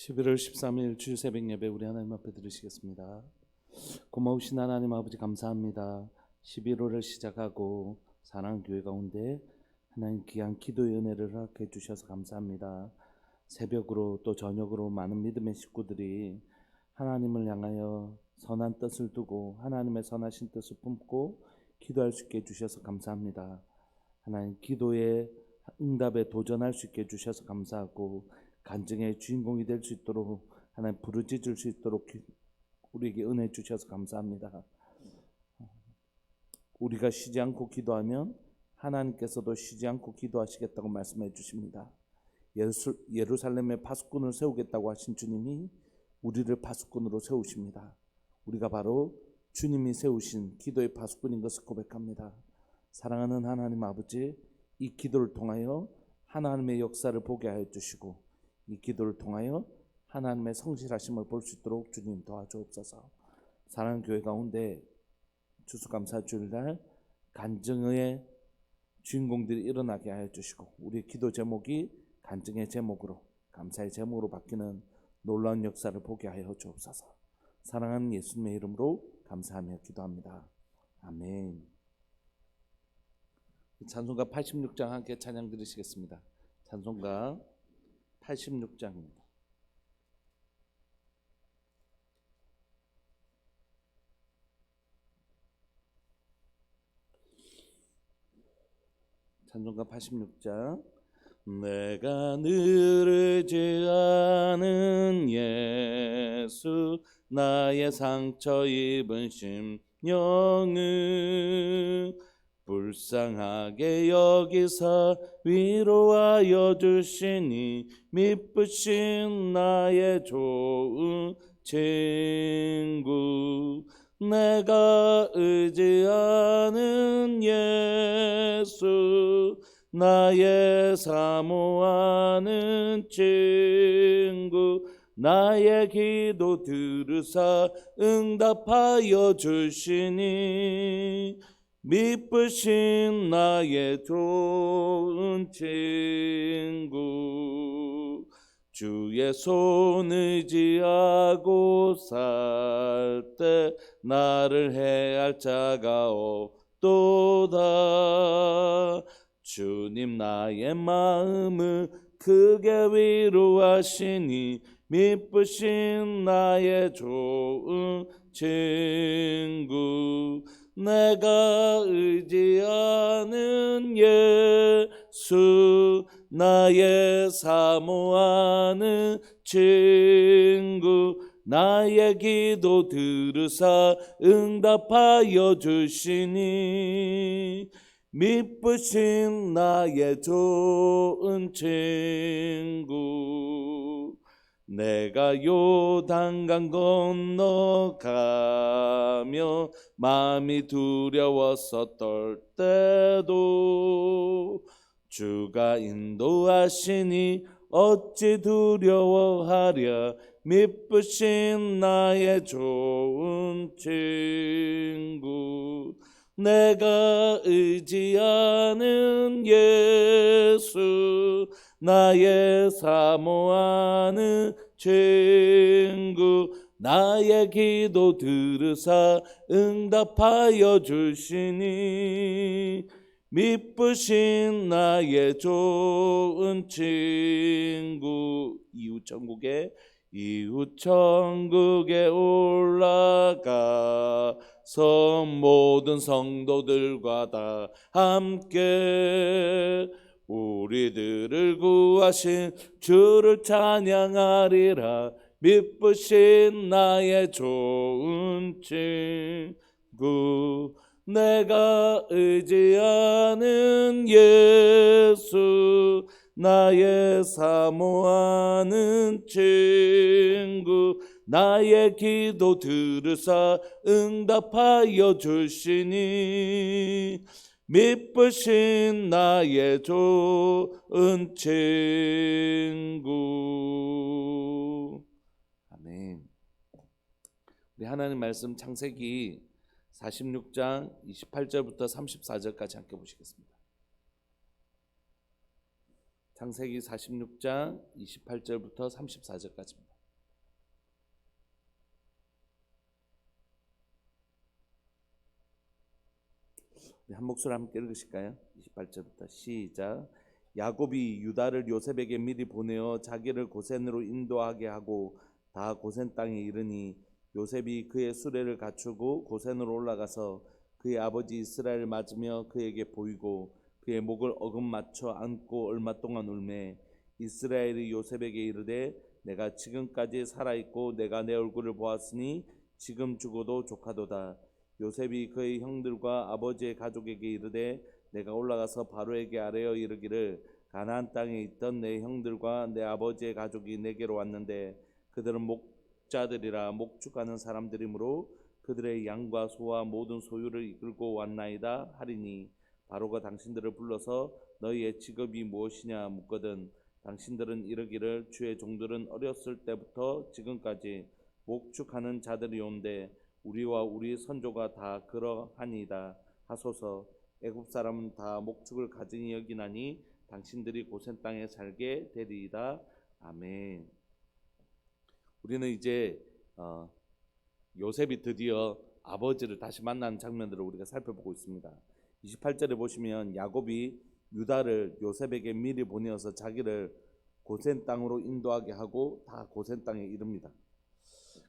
11월 13일 주일 새벽 예배 우리 하나님 앞에 드리시겠습니다. 고마우신 하나님 아버지 감사합니다. 11월을 시작하고 사랑하는 교회 가운데 하나님 귀한 기도의 은혜를 허락해 주셔서 감사합니다. 새벽으로 또 저녁으로 많은 믿음의 식구들이 하나님을 향하여 선한 뜻을 두고 하나님의 선하신 뜻을 품고 기도할 수 있게 해주셔서 감사합니다. 하나님 기도의 응답에 도전할 수 있게 해주셔서 감사하고 간증의 주인공이 될 수 있도록 하나님 부르짖을 수 있도록 우리에게 은혜 주셔서 감사합니다. 우리가 쉬지 않고 기도하면 하나님께서도 쉬지 않고 기도하시겠다고 말씀해 주십니다. 예루살렘에 파수꾼을 세우겠다고 하신 주님이 우리를 파수꾼으로 세우십니다. 우리가 바로 주님이 세우신 기도의 파수꾼인 것을 고백합니다. 사랑하는 하나님 아버지, 이 기도를 통하여 하나님의 역사를 보게 하여 주시고 이 기도를 통하여 하나님의 성실하심을 볼 수 있도록 주님 도와주옵소서. 사랑하는 교회 가운데 추수감사 주일날 간증의 주인공들이 일어나게 하여 주시고 우리의 기도 제목이 간증의 제목으로 감사의 제목으로 바뀌는 놀라운 역사를 보게 하여 주옵소서. 사랑하는 예수님의 이름으로 감사하며 기도합니다. 아멘. 찬송가 86장 함께 찬양 드리시겠습니다. 찬송가 86장입니다. 찬송가 86장. 내가 늘지 않은 예수 나의 상처 입은 심령을 불쌍하게 여기사 위로하여 주시니 미쁘신 나의 좋은 친구 내가 의지하는 예수 나의 사모하는 친구 나의 기도 들으사 응답하여 주시니 미쁘신 나의 좋은 친구 주의 손 의지하고 살 때 나를 해할 자가 없도다. 주님 나의 마음을 크게 위로하시니 미쁘신 나의 좋은 친구 내가 의지하는 예수 나의 사모하는 친구 나의 기도 들으사 응답하여 주시니 미쁘신 나의 좋은 친구 내가 요단강 건너가며 마음이 두려워서 떨 때도 주가 인도하시니 어찌 두려워하랴 미쁘신 나의 좋은 친구 내가 의지하는 예수 나의 사모하는 친구 나의 기도 들으사 응답하여 주시니 미쁘신 나의 좋은 친구 이웃 천국에 올라가서 모든 성도들과 다 함께 우리들을 구하신 주를 찬양하리라 미쁘신 나의 좋은 친구 내가 의지하는 예수 나의 사모하는 친구 나의 기도 들으사 응답하여 주시니 미쁘신 나의 좋은 친구. 아멘. 우리 하나님 말씀 창세기 46장 28절부터 34절까지 함께 보시겠습니다. 창세기 46장 28절부터 34절까지입니다. 한 목소리 함께 읽으실까요? 28절부터 시작. 야곱이 유다를 요셉에게 미리 보내어 자기를 고센으로 인도하게 하고 다 고센 땅에 이르니 요셉이 그의 수레를 갖추고 고센으로 올라가서 그의 아버지 이스라엘을 맞으며 그에게 보이고 그의 목을 어금 맞춰 안고 얼마 동안 울매 이스라엘이 요셉에게 이르되 내가 지금까지 살아있고 내가 내 얼굴을 보았으니 지금 죽어도 조카도다. 요셉이 그의 형들과 아버지의 가족에게 이르되 내가 올라가서 바로에게 아뢰어 이르기를 가나안 땅에 있던 내 형들과 내 아버지의 가족이 내게로 왔는데 그들은 목자들이라 목축하는 사람들이므로 그들의 양과 소와 모든 소유를 이끌고 왔나이다 하리니 바로가 당신들을 불러서 너희의 직업이 무엇이냐 묻거든 당신들은 이르기를 주의 종들은 어렸을 때부터 지금까지 목축하는 자들이온데 우리와 우리 선조가 다 그러하니이다 하소서. 애굽 사람은 다 목축을 가증히 여기나니 당신들이 고센 땅에 살게 되리이다. 아멘. 우리는 이제 요셉이 드디어 아버지를 다시 만나는 장면들을 우리가 살펴보고 있습니다. 28절에 보시면 야곱이 유다를 요셉에게 미리 보내어서 자기를 고센 땅으로 인도하게 하고 다 고센 땅에 이릅니다.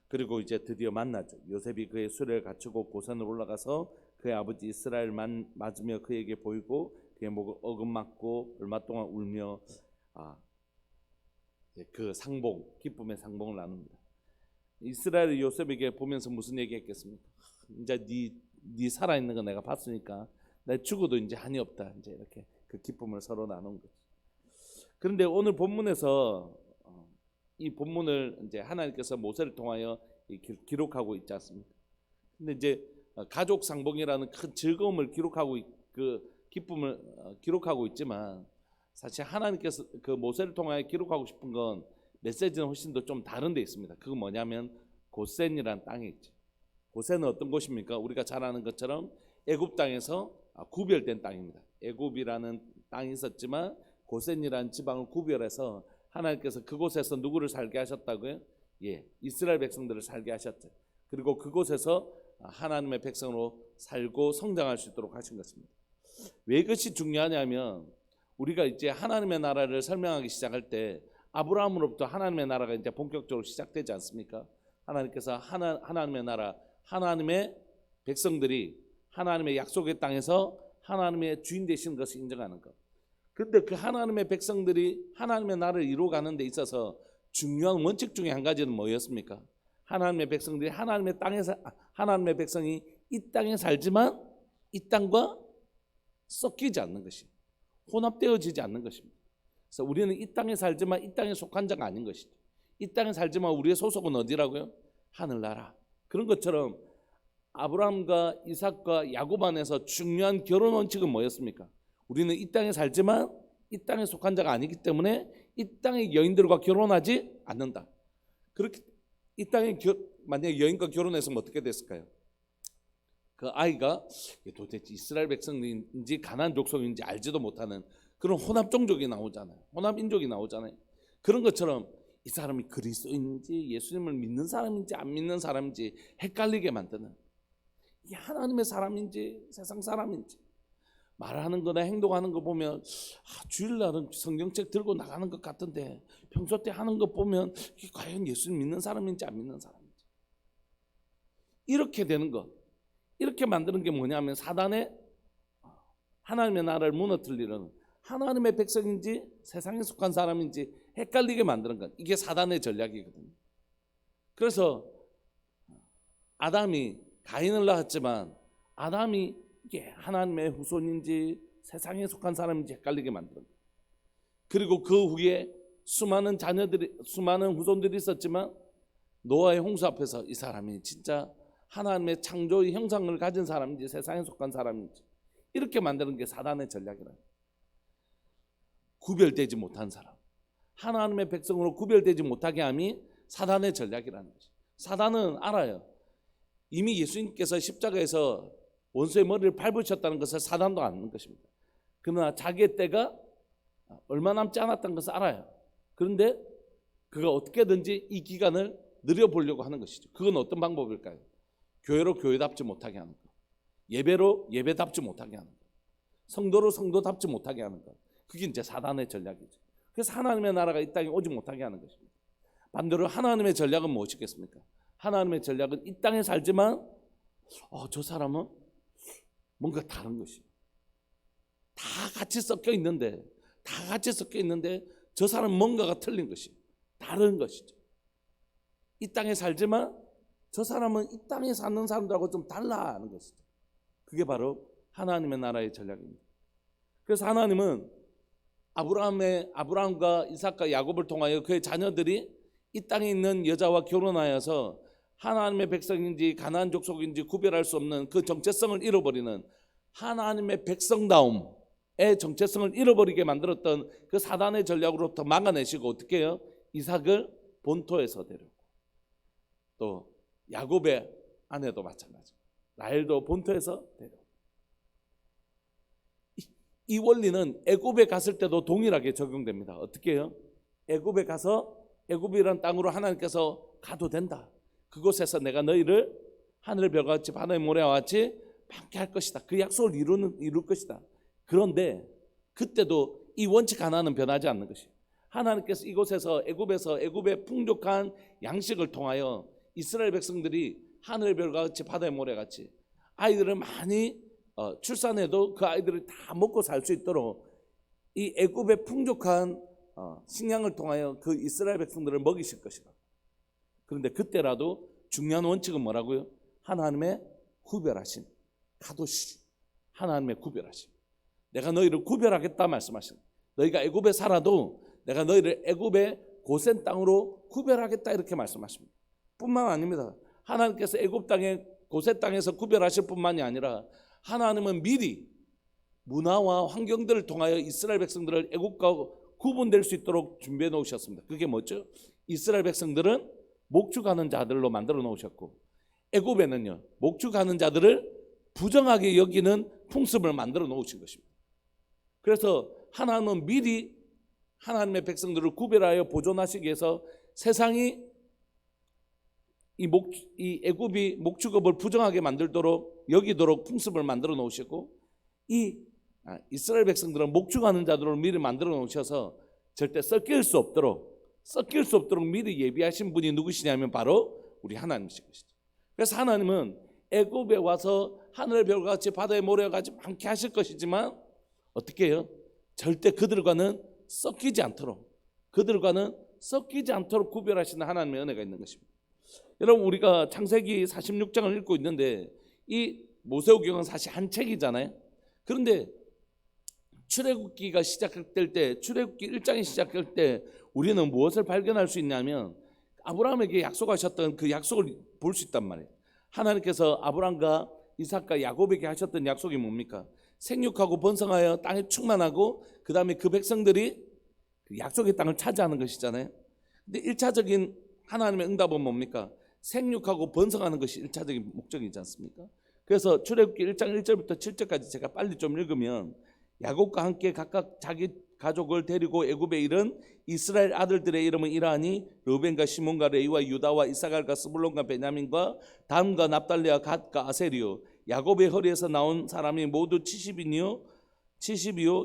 그리고 이제 드디어 만나죠. 요셉이 그의 수레를 갖추고 고센으로 올라가서 그의 아버지 이스라엘 맞으며 그에게 보이고 그의 목을 어금맞고 얼마 동안 울며 그 상봉, 기쁨의 상봉을 나눕니다. 이스라엘이 요셉에게 보면서 무슨 얘기했겠습니까? 이제 네 살아있는 거 내가 봤으니까 내 죽어도 이제 한이 없다. 이제 이렇게 그 기쁨을 서로 나눈 거죠. 그런데 오늘 본문에서 이 본문을 이제 하나님께서 모세를 통하여 기록하고 있지 않습니까? 근데 이제 가족 상봉이라는 큰 즐거움을 기록하고 그 기쁨을 기록하고 있지만 사실 하나님께서 그 모세를 통하여 기록하고 싶은 건 메시지는 훨씬 더 좀 다른 데 있습니다. 그건 뭐냐면 고센이라는 땅에 있죠. 고센은 어떤 곳입니까? 우리가 잘 아는 것처럼 애굽 땅에서 구별된 땅입니다. 애굽이라는 땅이 있었지만 고센이라는 지방을 구별해서 하나님께서 그곳에서 누구를 살게 하셨다고요? 이스라엘 백성들을 살게 하셨죠. 그리고 그곳에서 하나님의 백성으로 살고 성장할 수 있도록 하신 것입니다. 왜 이것이 중요하냐면 우리가 이제 하나님의 나라를 설명하기 시작할 때 아브라함으로부터 하나님의 나라가 이제 본격적으로 시작되지 않습니까? 하나님께서 하나님의 나라, 하나님의 백성들이 하나님의 약속의 땅에서 하나님의 주인 되시는 것을 인정하는 것. 그런데 그 하나님의 백성들이 하나님의 나라를 이루어가는 데 있어서 중요한 원칙 중에 한 가지는 뭐였습니까? 하나님의 백성들이 하나님의 백성이 이 땅에 살지만 이 땅과 섞이지 않는 것이, 혼합되어지지 않는 것입니다. 그래서 우리는 이 땅에 살지만 이 땅에 속한 자가 아닌 것이죠. 이 땅에 살지만 우리의 소속은 어디라고요? 하늘나라. 그런 것처럼 아브라함과 이삭과 야곱 안에서 중요한 결혼 원칙은 뭐였습니까? 우리는 이 땅에 살지만 이 땅에 속한 자가 아니기 때문에 이 땅의 여인들과 결혼하지 않는다. 그렇게 이 땅에 만약에 여인과 결혼했으면 어떻게 됐을까요? 그 아이가 도대체 이스라엘 백성인지 가나안 족속인지 알지도 못하는 그런 혼합 종족이 나오잖아요. 혼합 인족이 나오잖아요. 그런 것처럼 이 사람이 그리스도인지 예수님을 믿는 사람인지 안 믿는 사람인지 헷갈리게 만드는, 이게 하나님의 사람인지 세상 사람인지, 말하는 거나 행동하는 거 보면 주일날은 성경책 들고 나가는 것 같은데 평소 때 하는 거 보면 이게 과연 예수님 믿는 사람인지 안 믿는 사람인지, 이렇게 되는 것, 이렇게 만드는 게 뭐냐면 사단의 하나님의 나라를 무너뜨리려는, 하나님의 백성인지 세상에 속한 사람인지 헷갈리게 만드는 것, 이게 사단의 전략이거든요. 그래서 아담이 가인을 낳았지만 아담이 이게 하나님의 후손인지 세상에 속한 사람인지 헷갈리게 만드는 거예요. 그리고 그 후에 수많은 후손들이 있었지만 노아의 홍수 앞에서 이 사람이 진짜 하나님의 창조의 형상을 가진 사람인지 세상에 속한 사람인지 이렇게 만드는 게 사단의 전략이라는 거예요. 구별되지 못한 사람, 하나님의 백성으로 구별되지 못하게 함이 사단의 전략이라는 거죠. 사단은 알아요. 이미 예수님께서 십자가에서 원수의 머리를 밟으셨다는 것을 사단도 아는 것입니다. 그러나 자기의 때가 얼마 남지 않았다는 것을 알아요. 그런데 그가 어떻게든지 이 기간을 늘려보려고 하는 것이죠. 그건 어떤 방법일까요? 교회로 교회답지 못하게 하는 것, 예배로 예배답지 못하게 하는 것, 성도로 성도답지 못하게 하는 것, 그게 이제 사단의 전략이죠. 그래서 하나님의 나라가 이 땅에 오지 못하게 하는 것입니다. 반대로 하나님의 전략은 무엇이겠습니까? 하나님의 전략은 이 땅에 살지만 저 사람은 뭔가 다른 것이에요. 다 같이 섞여 있는데 저 사람은 뭔가가 틀린 것이에요. 다른 것이죠. 이 땅에 살지만 저 사람은 이 땅에 사는 사람들하고 좀 달라 하는 것이죠. 그게 바로 하나님의 나라의 전략입니다. 그래서 하나님은 아브라함과 이삭과 야곱을 통하여 그의 자녀들이 이 땅에 있는 여자와 결혼하여서 하나님의 백성인지 가나안 족속인지 구별할 수 없는 그 정체성을 잃어버리는 하나님의 백성다움의 정체성을 잃어버리게 만들었던 그 사단의 전략으로부터 막아내시고 어떻게 해요? 이삭을 본토에서 데려오고, 또 야곱의 아내도 마찬가지, 라헬도 본토에서 데려오고. 이 원리는 애굽에 갔을 때도 동일하게 적용됩니다. 어떻게 해요? 애굽에 가서 애굽이라는 땅으로 하나님께서 가도 된다. 그곳에서 내가 너희를 하늘의 별과 같이 바다의 모래와 같이 많게 할 것이다. 그 약속을 이룰 것이다. 그런데 그때도 이 원칙 하나는 변하지 않는 것이에요. 하나님께서 이곳에서 애굽의 풍족한 양식을 통하여 이스라엘 백성들이 하늘의 별과 같이 바다의 모래 같이 아이들을 많이 출산해도 그 아이들을 다 먹고 살 수 있도록 이 애굽의 풍족한 식량을 통하여 그 이스라엘 백성들을 먹이실 것이다. 그런데 그때라도 중요한 원칙은 뭐라고요? 하나님의 구별하신 카도시, 하나님의 구별하신, 내가 너희를 구별하겠다 말씀하신, 너희가 애굽에 살아도 내가 너희를 애굽의 고센 땅으로 구별하겠다 이렇게 말씀하십니다. 뿐만 아닙니다. 하나님께서 애굽 땅에 고센 땅에서 구별하실 뿐만이 아니라 하나님은 미리 문화와 환경들을 통하여 이스라엘 백성들을 애굽과 구분될 수 있도록 준비해 놓으셨습니다. 그게 뭐죠? 이스라엘 백성들은 목축하는 자들로 만들어 놓으셨고, 애굽에는요 목축하는 자들을 부정하게 여기는 풍습을 만들어 놓으신 것입니다. 그래서 하나님은 미리 하나님의 백성들을 구별하여 보존하시기 위해서 세상이 이 애굽이 목축업을 부정하게 만들도록 여기도록 풍습을 만들어 놓으셨고, 이스라엘 백성들은 목축하는 자들을 미리 만들어 놓으셔서 절대 섞일 수 없도록 미리 예비하신 분이 누구시냐면 바로 우리 하나님이신 것이죠. 그래서 하나님은 애굽에 와서 하늘의 별과 같이 바다의 모래와 같이 많게 하실 것이지만 어떻게 해요? 절대 그들과는 섞이지 않도록 구별하시는 하나님의 은혜가 있는 것입니다. 여러분, 우리가 창세기 46장을 읽고 있는데 이 모세오경은 사실 한 책이잖아요. 그런데 출애굽기가 시작될 때, 출애굽기 1장이 시작할 때 우리는 무엇을 발견할 수 있냐면 아브라함에게 약속하셨던 그 약속을 볼 수 있단 말이에요. 하나님께서 아브라함과 이삭과 야곱에게 하셨던 약속이 뭡니까? 생육하고 번성하여 땅에 충만하고 그 다음에 그 백성들이 그 약속의 땅을 차지하는 것이잖아요. 근데 1차적인 하나님의 응답은 뭡니까? 생육하고 번성하는 것이 1차적인 목적이지 않습니까? 그래서 출애굽기 1장 1절부터 7절까지 제가 빨리 좀 읽으면, 야곱과 함께 각각 자기 가족을 데리고 애굽에 이른 이스라엘 아들들의 이름은 이러하니 르벤과 시몬과 레위와 유다와 이사갈과 스불론과 베냐민과 단과 납달리와 갓과 아세리요. 야곱의 허리에서 나온 사람이 모두 70이요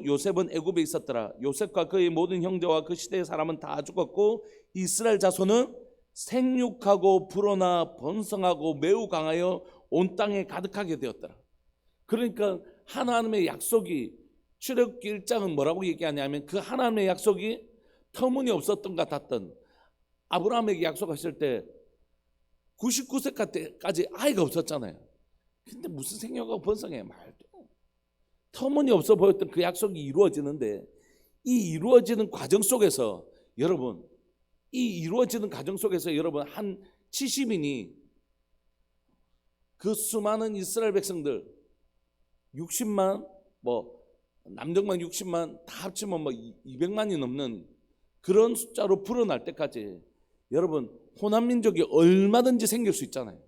요셉은 애굽에 있었더라. 요셉과 그의 모든 형제와 그 시대의 사람은 다 죽었고 이스라엘 자손은 생육하고 불어나 번성하고 매우 강하여 온 땅에 가득하게 되었더라. 그러니까 하나님의 약속이, 출애굽기 1장은 뭐라고 얘기하냐면 그 하나님의 약속이 터무니없었던 것 같았던 아브라함에게 약속하실 때 99세까지 아이가 없었잖아요. 근데 무슨 생육하고 번성해, 말도 터무니없어 보였던 그 약속이 이루어지는데, 이 이루어지는 과정 속에서 여러분, 한 70인이 그 수많은 이스라엘 백성들 60만, 남정만 60만 다 합치면 200만이 넘는 그런 숫자로 불어날 때까지 여러분, 호남 민족이 얼마든지 생길 수 있잖아요.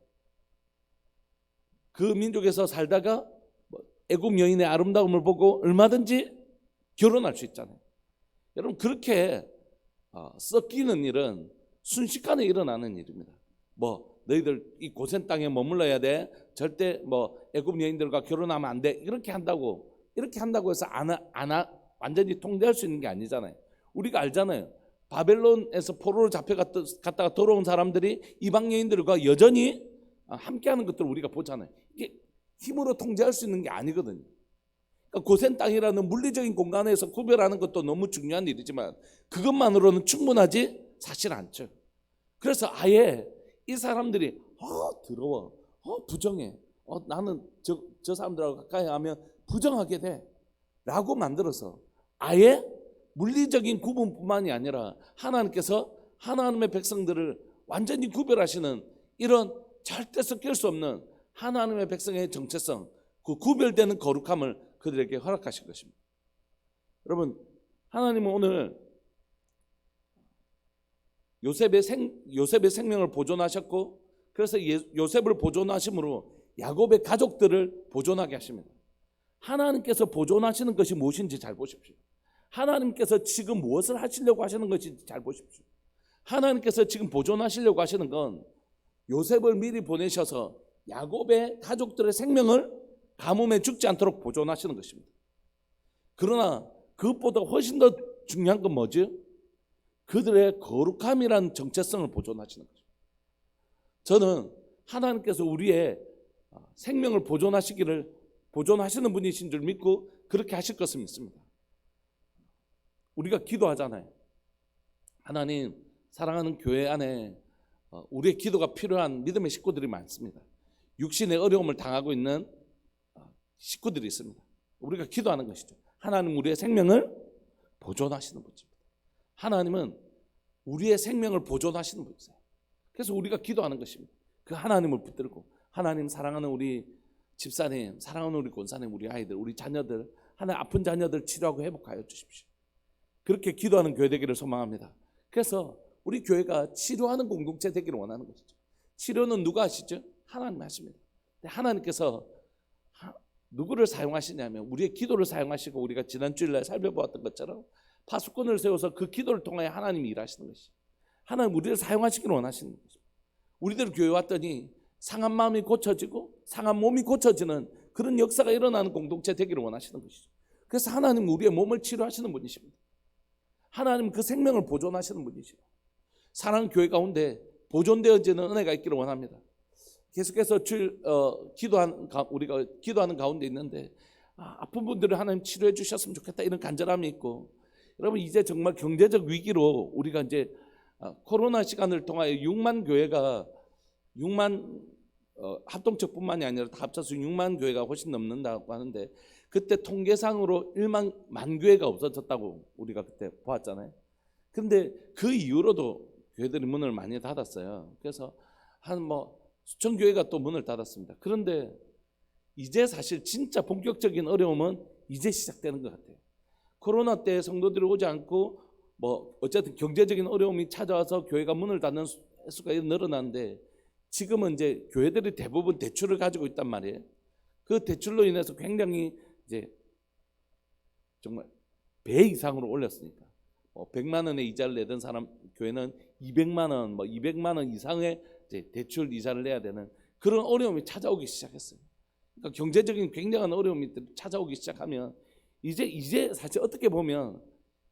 그 민족에서 살다가 애굽 여인의 아름다움을 보고 얼마든지 결혼할 수 있잖아요. 여러분, 그렇게 섞이는 일은 순식간에 일어나는 일입니다. 너희들 이 고센 땅에 머물러야 돼. 절대 뭐 애굽 여인들과 결혼하면 안 돼. 이렇게 한다고 해서 완전히 통제할 수 있는 게 아니잖아요. 우리가 알잖아요. 바벨론에서 포로로 잡혀갔다가 돌아온 사람들이 이방 여인들과 여전히 함께하는 것들을 우리가 보잖아요. 이게 힘으로 통제할 수 있는 게 아니거든요. 그러니까 고센 땅이라는 물리적인 공간에서 구별하는 것도 너무 중요한 일이지만 그것만으로는 충분하지 사실 않죠. 그래서 아예 이 사람들이 더러워, 부정해, 나는 저 사람들하고 가까이 하면 부정하게 돼 라고 만들어서 아예 물리적인 구분뿐만이 아니라 하나님께서 하나님의 백성들을 완전히 구별하시는 이런 절대 섞일 수 없는 하나님의 백성의 정체성, 그 구별되는 거룩함을 그들에게 허락하신 것입니다. 여러분, 하나님은 오늘 요셉의 생명을 보존하셨고, 그래서 요셉을 보존하심으로 야곱의 가족들을 보존하게 하십니다. 하나님께서 보존하시는 것이 무엇인지 잘 보십시오. 하나님께서 지금 무엇을 하시려고 하시는 것인지 잘 보십시오. 하나님께서 지금 보존하시려고 하시는 건 요셉을 미리 보내셔서 야곱의 가족들의 생명을 가뭄에 죽지 않도록 보존하시는 것입니다. 그러나 그것보다 훨씬 더 중요한 건 뭐죠? 그들의 거룩함이라는 정체성을 보존하시는 거죠. 저는 하나님께서 우리의 생명을 보존하시는 분이신 줄 믿고 그렇게 하실 것을 믿습니다. 우리가 기도하잖아요. 하나님, 사랑하는 교회 안에 우리의 기도가 필요한 믿음의 식구들이 많습니다. 육신의 어려움을 당하고 있는 식구들이 있습니다. 우리가 기도하는 것이죠. 하나님, 우리의 생명을 보존하시는 분입니다. 하나님은 우리의 생명을 보존하시는 분이세요. 그래서 우리가 기도하는 것입니다. 그 하나님을 붙들고, 하나님, 사랑하는 우리 집사님, 사랑하는 우리 권사님, 우리 아이들, 우리 자녀들, 하나님 아픈 자녀들 치료하고 회복하여 주십시오. 그렇게 기도하는 교회 되기를 소망합니다. 그래서 우리 교회가 치료하는 공동체 되기를 원하는 것이죠. 치료는 누가 하시죠? 하나님 하십니다. 하나님께서 누구를 사용하시냐면 우리의 기도를 사용하시고, 우리가 지난 주일날 살펴보았던 것처럼 파수꾼을 세워서 그 기도를 통하여 하나님이 일하시는 것이죠. 하나님 우리를 사용하시기를 원하시는 것입니다. 우리들 교회 왔더니 상한 마음이 고쳐지고 상한 몸이 고쳐지는 그런 역사가 일어나는 공동체 되기를 원하시는 것이죠. 그래서 하나님 우리의 몸을 치료하시는 분이십니다. 하나님 그 생명을 보존하시는 분이시고, 사랑하는 교회 가운데 보존되어지는 은혜가 있기를 원합니다. 계속해서 우리가 기도하는 가운데 있는데 아픈 분들을 하나님 치료해 주셨으면 좋겠다, 이런 간절함이 있고, 여러분 이제 정말 경제적 위기로 우리가 이제 코로나 시간을 통하여 6만 교회가 6만 합동측뿐만이 아니라 다 합쳐서 6만 교회가 훨씬 넘는다고 하는데, 그때 통계상으로 1만 교회가 없어졌다고 우리가 그때 보았잖아요. 그런데 그 이후로도 교회들이 문을 많이 닫았어요. 그래서 한 수천 교회가 또 문을 닫았습니다. 그런데 이제 사실 진짜 본격적인 어려움은 이제 시작되는 것 같아요. 코로나 때 성도들이 오지 않고 어쨌든 경제적인 어려움이 찾아와서 교회가 문을 닫는 수가 늘어나는데, 지금은 이제 교회들이 대부분 대출을 가지고 있단 말이에요. 그 대출로 인해서 굉장히 이제 정말 배 이상으로 올렸으니까 100만 원의 이자를 내던 사람 교회는 200만 원, 200만 원 이상의 이제 대출 이자를 내야 되는 그런 어려움이 찾아오기 시작했어요. 그러니까 경제적인 굉장한 어려움이 찾아오기 시작하면 이제 사실 어떻게 보면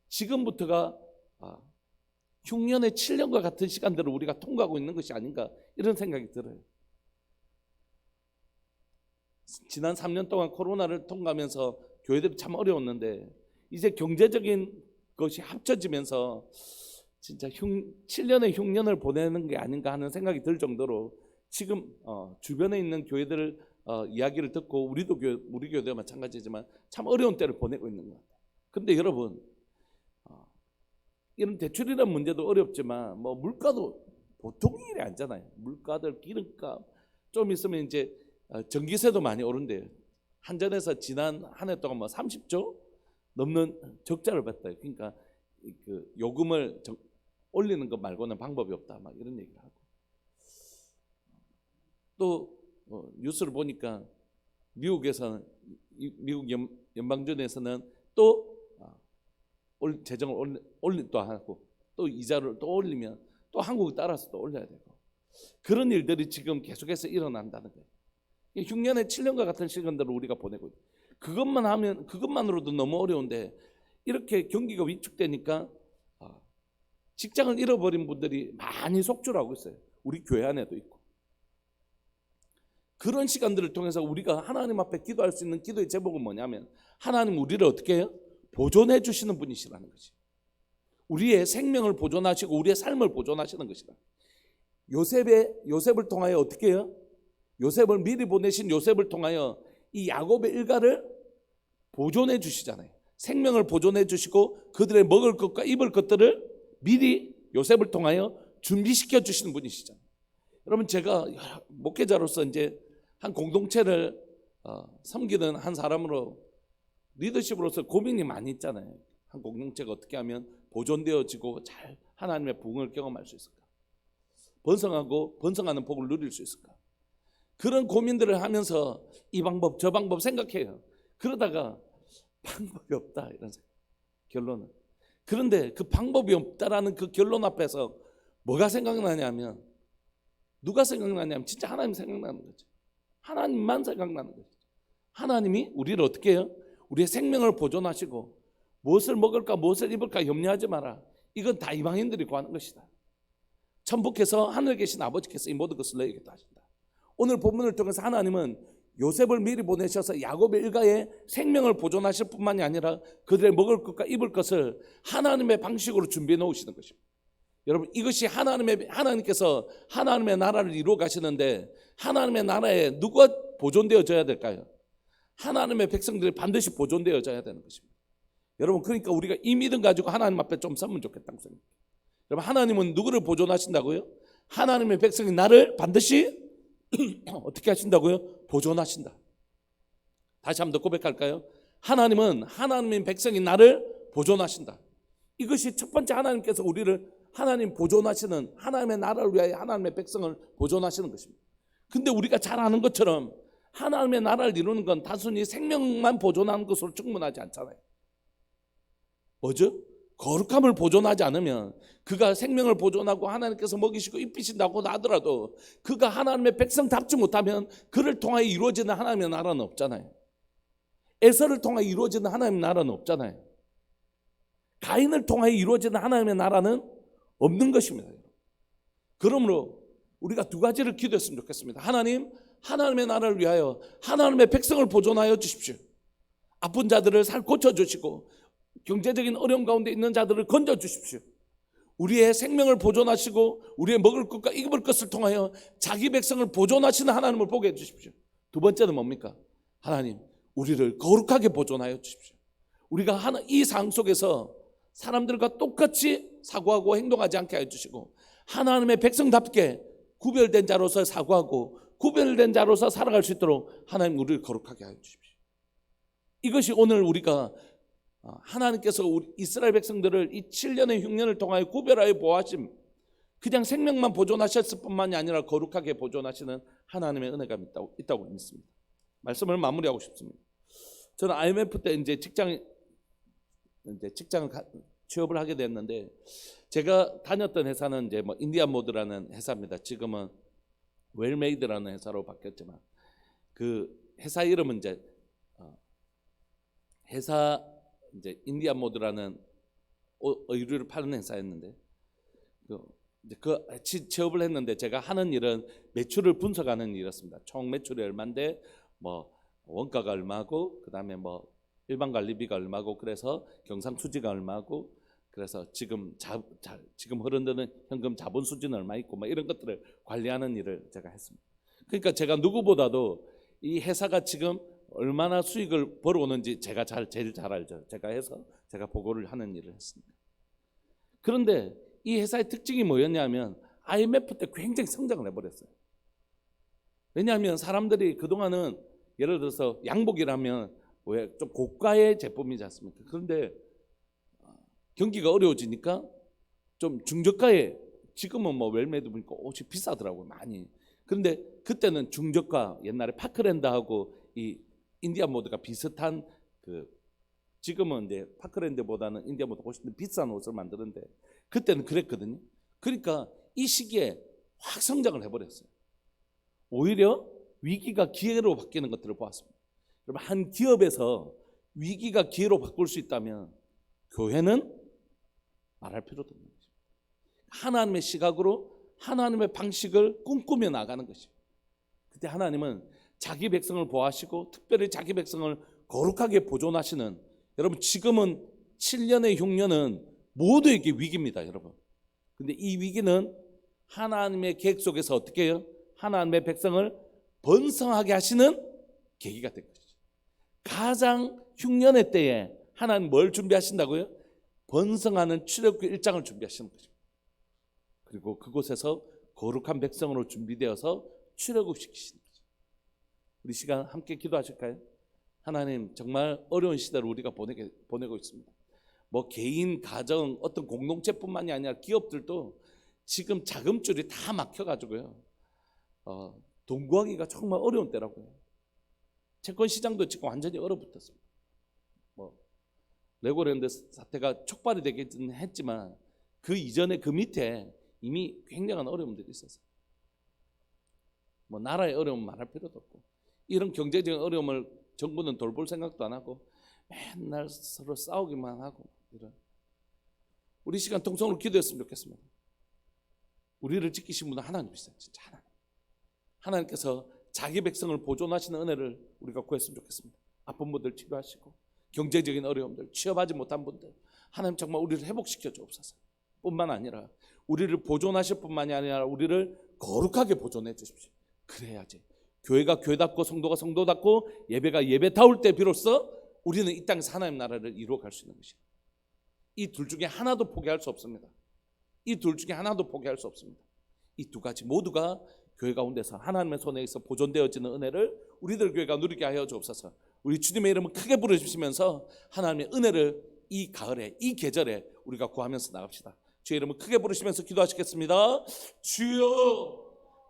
지금부터가 흉년의 7년과 같은 시간들을 우리가 통과하고 있는 것이 아닌가, 이런 생각이 들어요. 지난 3년 동안 코로나를 통과하면서 교회들이 참 어려웠는데, 이제 경제적인 것이 합쳐지면서 진짜 7년의 흉년을 보내는 게 아닌가 하는 생각이 들 정도로 지금 주변에 있는 교회들 이야기를 듣고 우리 교회도 마찬가지지만 참 어려운 때를 보내고 있는 것 같아요. 그런데 여러분, 이런 대출이라는 문제도 어렵지만 물가도 보통 일이 아니잖아요. 물가들, 기름값, 좀 있으면 이제 전기세도 많이 오른대요. 한전에서 지난 한 해 동안 30조 넘는 적자를 봤다. 그러니까 그 요금을 올리는 것 말고는 방법이 없다, 이런 얘기를 하고, 또 뉴스를 보니까 미국에서는, 미국 연방준에서는 또 재정을 올리도 하고, 또 이자를 또 올리면 또 한국을 따라서 또 올려야 되고, 그런 일들이 지금 계속해서 일어난다는 거예요. 흉년의 7년과 같은 시간들을 우리가 보내고 있어요. 그것만으로도 너무 어려운데 이렇게 경기가 위축되니까 직장을 잃어버린 분들이 많이 속출하고 있어요. 우리 교회 안에도 있고. 그런 시간들을 통해서 우리가 하나님 앞에 기도할 수 있는 기도의 제목은 뭐냐면 하나님 우리를 어떻게 해요? 보존해 주시는 분이시라는 거지. 우리의 생명을 보존하시고 우리의 삶을 보존하시는 것이다. 요셉을 통하여 어떻게 해요? 요셉을 미리 보내신 요셉을 통하여 이 야곱의 일가를 보존해 주시잖아요. 생명을 보존해 주시고 그들의 먹을 것과 입을 것들을 미리 요셉을 통하여 준비시켜 주시는 분이시잖아요. 여러분, 제가 목회자로서 이제 한 공동체를 섬기는 한 사람으로 리더십으로서 고민이 많이 있잖아요. 한 공동체가 어떻게 하면 보존되어지고 잘 하나님의 부흥을 경험할 수 있을까? 번성하고 번성하는 복을 누릴 수 있을까? 그런 고민들을 하면서 이 방법 저 방법 생각해요. 그러다가 방법이 없다 이런 생각. 결론은. 그런데 그 방법이 없다라는 그 결론 앞에서 뭐가 생각나냐면 누가 생각나냐면 진짜 하나님 생각나는 거죠. 하나님만 생각나는 거죠. 하나님이 우리를 어떻게 해요? 우리의 생명을 보존하시고 무엇을 먹을까 무엇을 입을까 염려하지 마라. 이건 다 이방인들이 구하는 것이다. 천부께서 하늘에 계신 아버지께서 이 모든 것을 너희에게 하신다. 오늘 본문을 통해서 하나님은 요셉을 미리 보내셔서 야곱의 일가의 생명을 보존하실 뿐만이 아니라 그들의 먹을 것과 입을 것을 하나님의 방식으로 준비해 놓으시는 것입니다. 여러분, 이것이 하나님께서 하나님의 나라를 이루어 가시는데 하나님의 나라에 누가 보존되어져야 될까요? 하나님의 백성들이 반드시 보존되어져야 되는 것입니다. 여러분, 그러니까 우리가 이 믿음 가지고 하나님 앞에 좀 서면 좋겠다고 생각해요. 여러분, 하나님은 누구를 보존하신다고요? 하나님의 백성이 나를 반드시 어떻게 하신다고요? 보존하신다. 다시 한번 더 고백할까요? 하나님은 하나님의 백성이 나를 보존하신다. 이것이 첫 번째, 하나님께서 우리를 하나님 보존하시는, 하나님의 나라를 위하여 하나님의 백성을 보존하시는 것입니다. 근데 우리가 잘 아는 것처럼 하나님의 나라를 이루는 건 단순히 생명만 보존하는 것으로 충분하지 않잖아요. 뭐죠? 거룩함을 보존하지 않으면, 그가 생명을 보존하고 하나님께서 먹이시고 입히신다고 하더라도 그가 하나님의 백성답지 못하면 그를 통하여 이루어지는 하나님의 나라는 없잖아요. 에서를 통하여 이루어지는 하나님의 나라는 없잖아요. 가인을 통하여 이루어지는 하나님의 나라는 없는 것입니다. 그러므로 우리가 두 가지를 기도했으면 좋겠습니다. 하나님, 하나님의 나라를 위하여 하나님의 백성을 보존하여 주십시오. 아픈 자들을 고쳐주시고 경제적인 어려움 가운데 있는 자들을 건져주십시오. 우리의 생명을 보존하시고 우리의 먹을 것과 입을 것을 통하여 자기 백성을 보존하시는 하나님을 보게 해주십시오. 두 번째는 뭡니까? 하나님, 우리를 거룩하게 보존하여 주십시오. 우리가 이 상황 속에서 사람들과 똑같이 사고하고 행동하지 않게 해주시고 하나님의 백성답게 구별된 자로서 사고하고 구별된 자로서 살아갈 수 있도록 하나님 우리를 거룩하게 하여 주십시오. 이것이 오늘 우리가 하나님께서 우리 이스라엘 백성들을 이 7년의 흉년을 통하여 구별하여 보호하심, 그냥 생명만 보존하셨을 뿐만이 아니라 거룩하게 보존하시는 하나님의 은혜가 있다고 믿습니다. 말씀을 마무리하고 싶습니다. 저는 IMF 때 이제 직장을 취업을 하게 됐는데, 제가 다녔던 회사는 이제 뭐 인디안모드라는 회사입니다. 지금은 웰메이드라는 회사로 바뀌었지만, 그 회사 이름은 이제 회사 이제 인디안모드라는 의류를 파는 회사였는데, 취업을 했는데 제가 하는 일은 매출을 분석하는 일이었습니다. 총 매출이 얼마인데 뭐 원가가 얼마고, 그다음에 뭐 일반 관리비가 얼마고, 그래서 경상 수지가 얼마고, 그래서 지금 흐르는 현금 자본 수지는 얼마 있고, 뭐 이런 것들을 관리하는 일을 제가 했습니다. 그러니까 제가 누구보다도 이 회사가 지금 얼마나 수익을 벌어오는지 제가 제일 잘 알죠. 제가 보고를 하는 일을 했습니다. 그런데 이 회사의 특징이 뭐였냐면 IMF 때 굉장히 성장을 해버렸어요. 왜냐하면 사람들이 그동안은 예를 들어서 양복이라면 왜 좀 고가의 제품이지 않습니까? 그런데 경기가 어려워지니까 좀 중저가의, 지금은 뭐 웰메이드 보니까 옷이 비싸더라고요, 많이. 그런데 그때는 중저가, 옛날에 파크랜드하고 이 인디안모드가 비슷한, 지금은 이제 파크랜드보다는 인디안모드가 훨씬 비싼 옷을 만드는데 그때는 그랬거든요. 그러니까 이 시기에 확 성장을 해버렸어요. 오히려 위기가 기회로 바뀌는 것들을 보았습니다. 여러분, 한 기업에서 위기가 기회로 바꿀 수 있다면 교회는 말할 필요도 없는 것입니다. 하나님의 시각으로 하나님의 방식을 꿈꾸며 나가는 것이죠. 그때 하나님은 자기 백성을 보호하시고 특별히 자기 백성을 거룩하게 보존하시는, 여러분 지금은 7년의 흉년은 모두에게 위기입니다, 여러분. 근데 이 위기는 하나님의 계획 속에서 어떻게 해요? 하나님의 백성을 번성하게 하시는 계기가 된 것이죠. 가장 흉년의 때에 하나님 뭘 준비하신다고요? 번성하는 출애굽기 1장을 준비하시는 거죠. 그리고 그곳에서 거룩한 백성으로 준비되어서 출애굽시키시는 거죠. 우리 시간 함께 기도하실까요? 하나님, 정말 어려운 시대를 우리가 보내고 있습니다. 뭐 개인, 가정, 어떤 공동체뿐만이 아니라 기업들도 지금 자금줄이 다 막혀가지고요, 돈 구하기가 정말 어려운 때라고요. 채권 시장도 지금 완전히 얼어붙었습니다. 뭐 레고랜드 사태가 촉발이 되긴 했지만 그 이전에 그 밑에 이미 굉장한 어려움들이 있었어요. 뭐 나라의 어려움 말할 필요도 없고, 이런 경제적인 어려움을 정부는 돌볼 생각도 안 하고 맨날 서로 싸우기만 하고, 이런. 우리 시간 통성으로 기도했으면 좋겠습니다. 우리를 지키신 분은 하나님이시죠. 진짜 하나님께서 자기 백성을 보존하시는 은혜를 우리가 구했으면 좋겠습니다. 아픈 분들 치료하시고, 경제적인 어려움들, 취업하지 못한 분들, 하나님 정말 우리를 회복시켜 주옵소서. 뿐만 아니라 우리를 보존하실 뿐만이 아니라 우리를 거룩하게 보존해 주십시오. 그래야지 교회가 교회답고 성도가 성도답고 예배가 예배다울 때 비로소 우리는 이 땅에서 하나님 나라를 이루어갈 수 있는 것이에요. 이 둘 중에 하나도 포기할 수 없습니다. 이 둘 중에 하나도 포기할 수 없습니다. 이 두 가지 모두가 교회 가운데서 하나님의 손에 있어 보존되어지는 은혜를 우리들 교회가 누리게 하여 주옵소서. 우리 주님의 이름을 크게 부르시면서 하나님의 은혜를 이 가을에, 이 계절에 우리가 구하면서 나갑시다. 주의 이름을 크게 부르시면서 기도하시겠습니다. 주여,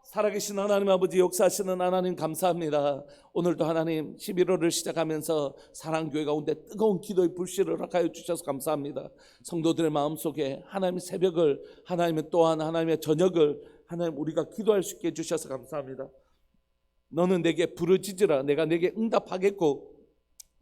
살아계신 하나님 아버지, 역사하시는 하나님 감사합니다. 오늘도 하나님 11월을 시작하면서 사랑교회 가운데 뜨거운 기도의 불씨를 허락하여 주셔서 감사합니다. 성도들의 마음속에 하나님의 새벽을, 하나님의 또한 하나님의 저녁을 하나님 우리가 기도할 수 있게 해주셔서 감사합니다. 너는 내게 부르짖으라, 내가 내게 응답하겠고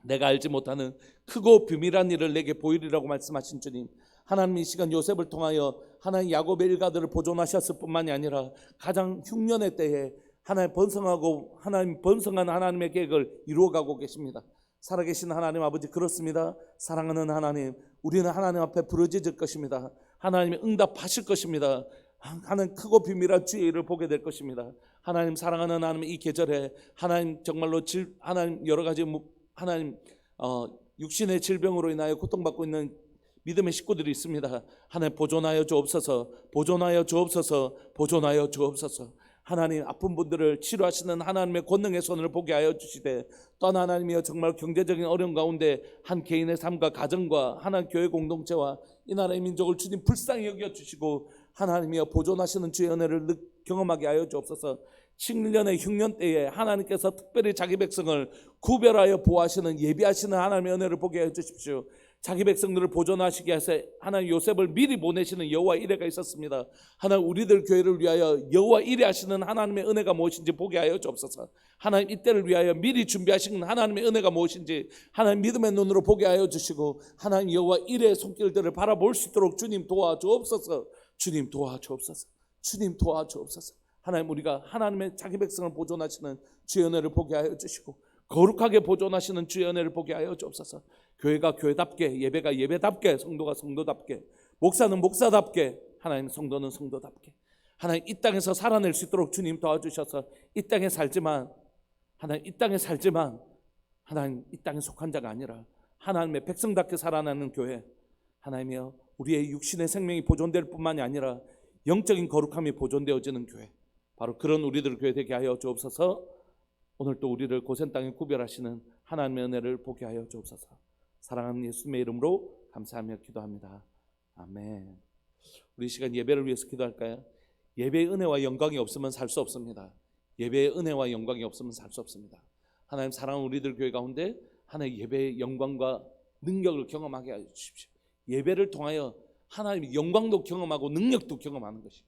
내가 알지 못하는 크고 비밀한 일을 내게 보이리라고 말씀하신 주님, 하나님 이 시간 요셉을 통하여 하나님 야곱의 일가들을 보존하셨을 뿐만이 아니라 가장 흉년의 때에 하나님 번성하고 하나님 번성한 하나님의 계획을 이루어가고 계십니다. 살아계신 하나님 아버지, 그렇습니다. 사랑하는 하나님, 우리는 하나님 앞에 부르짖을 것입니다. 하나님이 응답하실 것입니다. 하나님 크고 비밀한 주의 일을 보게 될 것입니다. 하나님, 사랑하는 하나님, 이 계절에 하나님 정말로 하나님 여러 가지 하나님 육신의 질병으로 인하여 고통받고 있는 믿음의 식구들이 있습니다. 하나님 보존하여 주옵소서, 보존하여 주옵소서, 보존하여 주옵소서. 하나님 아픈 분들을 치료하시는 하나님의 권능의 손을 보게 하여 주시되, 또 하나님이여 정말 경제적인 어려움 가운데 한 개인의 삶과 가정과 하나님 교회 공동체와 이 나라의 민족을 주님 불쌍히 여겨주시고 하나님이여 보존하시는 주의 은혜를 경험하게 하여 주옵소서. 7년의 흉년 때에 하나님께서 특별히 자기 백성을 구별하여 보호하시는 예비하시는 하나님의 은혜를 보게 해 주십시오. 자기 백성들을 보존하시게 해서 하나님 요셉을 미리 보내시는 여호와 이레가 있었습니다. 하나님 우리들 교회를 위하여 여호와 이레 하시는 하나님의 은혜가 무엇인지 보게 하여 주옵소서. 하나님 이때를 위하여 미리 준비하시는 하나님의 은혜가 무엇인지 하나님 믿음의 눈으로 보게 하여 주시고, 하나님 여호와 이레의 손길들을 바라볼 수 있도록 주님 도와주옵소서. 주님 도와주옵소서. 주님 도와주옵소서. 하나님, 우리가 하나님의 자기 백성을 보존하시는 주의 은혜를 보게 하여 주시고 거룩하게 보존하시는 주의 은혜를 보게 하여 주옵소서. 교회가 교회답게, 예배가 예배답게, 성도가 성도답게, 목사는 목사답게, 하나님 성도는 성도답게, 하나님 이 땅에서 살아낼 수 있도록 주님 도와주셔서 이 땅에 살지만, 하나님 이 땅에 살지만 하나님 이 땅에 속한 자가 아니라 하나님의 백성답게 살아나는 교회, 하나님이여 우리의 육신의 생명이 보존될 뿐만이 아니라 영적인 거룩함이 보존되어지는 교회, 바로 그런 우리들 교회 되게 하여 주옵소서. 오늘 또 우리를 고센 땅에 구별하시는 하나님의 은혜를 보게 하여 주옵소서. 사랑하는 예수님의 이름으로 감사하며 기도합니다. 아멘. 우리 시간 예배를 위해서 기도할까요? 예배의 은혜와 영광이 없으면 살 수 없습니다. 예배의 은혜와 영광이 없으면 살 수 없습니다. 하나님 사랑하는 우리들 교회 가운데 하나님의 예배의 영광과 능력을 경험하게 하여 주십시오. 예배를 통하여 하나님의 영광도 경험하고 능력도 경험하는 것이,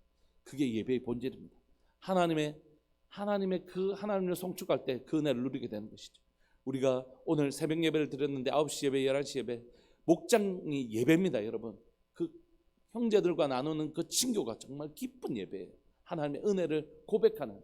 그게 예배의 본질입니다. 하나님의 하나님을 송축할 때 그 은혜를 누리게 되는 것이죠. 우리가 오늘 새벽 예배를 드렸는데 9시 예배, 11시 예배, 목장이 예배입니다, 여러분. 그 형제들과 나누는 그 친교가 정말 기쁜 예배예요. 하나님의 은혜를 고백하는,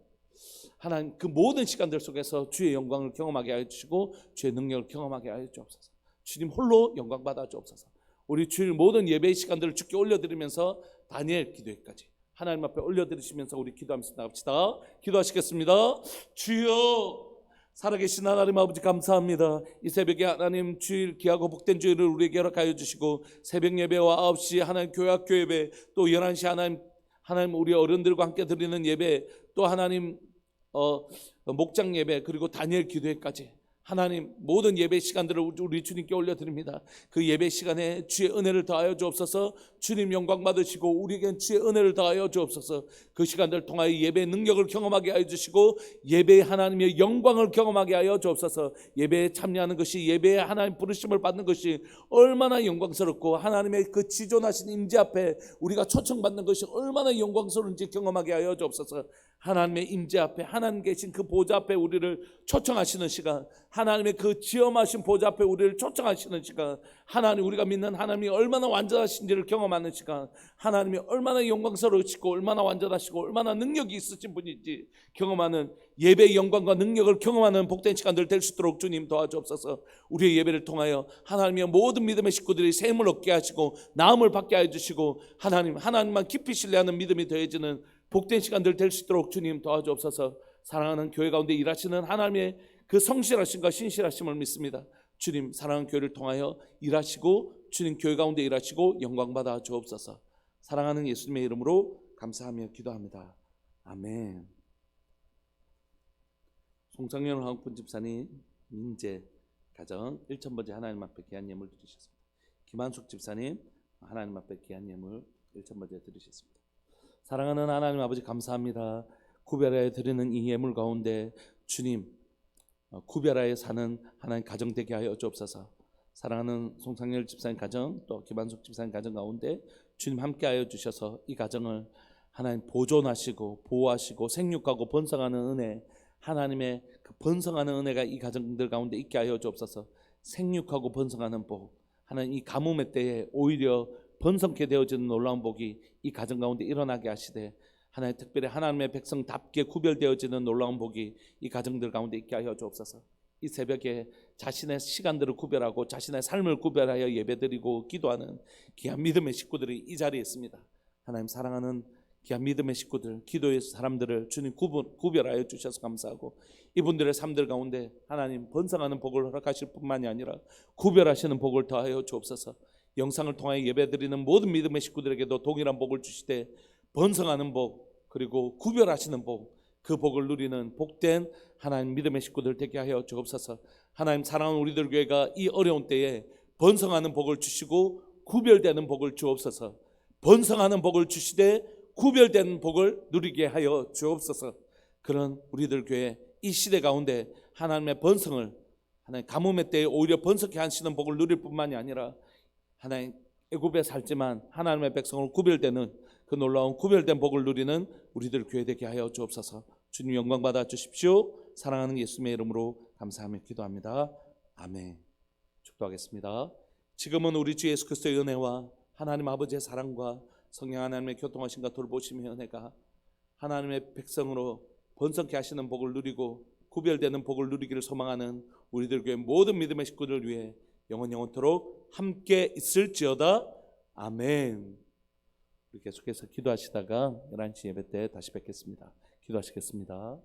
하나님 그 모든 시간들 속에서 주의 영광을 경험하게 하여 주시고 주의 능력을 경험하게 하여 주옵소서. 주님 홀로 영광 받아 주옵소서. 우리 주일 모든 예배의 시간들을 주께 올려드리면서 다니엘 기도회까지 하나님 앞에 올려드리시면서 우리 기도하면서 나갑시다. 기도하시겠습니다. 주여, 살아계신 하나님 아버지 감사합니다. 이 새벽에 하나님 주일 귀하고 복된 주일을 우리에게 허락하여 주시고 새벽 예배와 9시 하나님 교회 학교 예배, 또 11시 하나님 우리 어른들과 함께 드리는 예배, 또 하나님 목장 예배, 그리고 다니엘 기도회까지 하나님 모든 예배 시간들을 우리 주님께 올려드립니다. 그 예배 시간에 주의 은혜를 더하여 주옵소서. 주님 영광 받으시고 우리에겐 주의 은혜를 더하여 주옵소서. 그 시간들을 통하여 예배의 능력을 경험하게 하여 주시고 예배의 하나님의 영광을 경험하게 하여 주옵소서. 예배에 참여하는 것이, 예배에 하나님 부르심을 받는 것이 얼마나 영광스럽고 하나님의 그 지존하신 임재 앞에 우리가 초청받는 것이 얼마나 영광스러운지 경험하게 하여 주옵소서. 하나님의 임재 앞에, 하나님 계신 그 보좌 앞에 우리를 초청하시는 시간, 하나님의 그 지엄하신 보좌 앞에 우리를 초청하시는 시간, 하나님 우리가 믿는 하나님이 얼마나 완전하신지를 경험하는 시간, 하나님이 얼마나 영광스러우시고 얼마나 완전하시고 얼마나 능력이 있으신 분인지 경험하는, 예배의 영광과 능력을 경험하는 복된 시간들 될 수 있도록 주님 도와주옵소서. 우리의 예배를 통하여 하나님의 모든 믿음의 식구들이 샘을 얻게 하시고 나음을 받게 해주시고 하나님만 깊이 신뢰하는 믿음이 더해지는 복된 시간들 될 수 있도록 주님 도와주옵소서. 사랑하는 교회 가운데 일하시는 하나님의 그 성실하심과 신실하심을 믿습니다. 주님 사랑하는 교회를 통하여 일하시고 주님 교회 가운데 일하시고 영광받아 주옵소서. 사랑하는 예수님의 이름으로 감사하며 기도합니다. 아멘. 송창현 황군 집사님 민재 가정 1,000번째 하나님 앞에 귀한 예물 드리셨습니다. 김한숙 집사님 하나님 앞에 귀한 예물 1,000번째 드리셨습니다. 사랑하는 하나님 아버지 감사합니다. 구별하여 드리는 이 예물 가운데 주님 구별하여 사는 하나님 가정 되게 하여 주옵소서. 사랑하는 송창열 집사님 가정, 또 김한숙 집사님 가정 가운데 주님 함께하여 주셔서 이 가정을 하나님 보존하시고 보호하시고 생육하고 번성하는 은혜, 하나님의 그 번성하는 은혜가 이 가정들 가운데 있게 하여 주옵소서. 생육하고 번성하는 복, 하나님 이 가뭄의 때에 오히려 번성케 되어지는 놀라운 복이 이 가정 가운데 일어나게 하시되, 하나님 특별히 하나님의 백성답게 구별되어지는 놀라운 복이 이 가정들 가운데 있게 하여 주옵소서. 이 새벽에 자신의 시간들을 구별하고 자신의 삶을 구별하여 예배드리고 기도하는 귀한 믿음의 식구들이 이 자리에 있습니다. 하나님 사랑하는 귀한 믿음의 식구들, 기도의 사람들을 주님 구별하여 주셔서 감사하고, 이분들의 삶들 가운데 하나님 번성하는 복을 허락하실 뿐만이 아니라 구별하시는 복을 더하여 주옵소서. 영상을 통하여 예배드리는 모든 믿음의 식구들에게도 동일한 복을 주시되 번성하는 복, 그리고 구별하시는 복, 그 복을 누리는 복된 하나님 믿음의 식구들 되게 하여 주옵소서. 하나님 사랑하는 우리들 교회가 이 어려운 때에 번성하는 복을 주시고 구별되는 복을 주옵소서. 번성하는 복을 주시되 구별된 복을 누리게 하여 주옵소서. 그런 우리들 교회 이 시대 가운데 하나님의 번성을, 하나님 가뭄의 때에 오히려 번성케 하시는 복을 누릴 뿐만이 아니라 하나님 애굽에 살지만 하나님의 백성으로 구별되는 그 놀라운 구별된 복을 누리는 우리들 교회 되게 하여 주옵소서. 주님 영광 받아 주십시오. 사랑하는 예수님의 이름으로 감사하며 기도합니다. 아멘. 축도하겠습니다. 지금은 우리 주 예수 그리스도의 은혜와 하나님 아버지의 사랑과 성령 하나님의 교통하심과 돌보심의 은혜가 하나님의 백성으로 번성케 하시는 복을 누리고 구별되는 복을 누리기를 소망하는 우리들 교회 모든 믿음의 식구들을 위해 영원토록 함께 있을지어다. 아멘. 계속해서 기도하시다가 11시 예배 때 다시 뵙겠습니다. 기도하시겠습니다.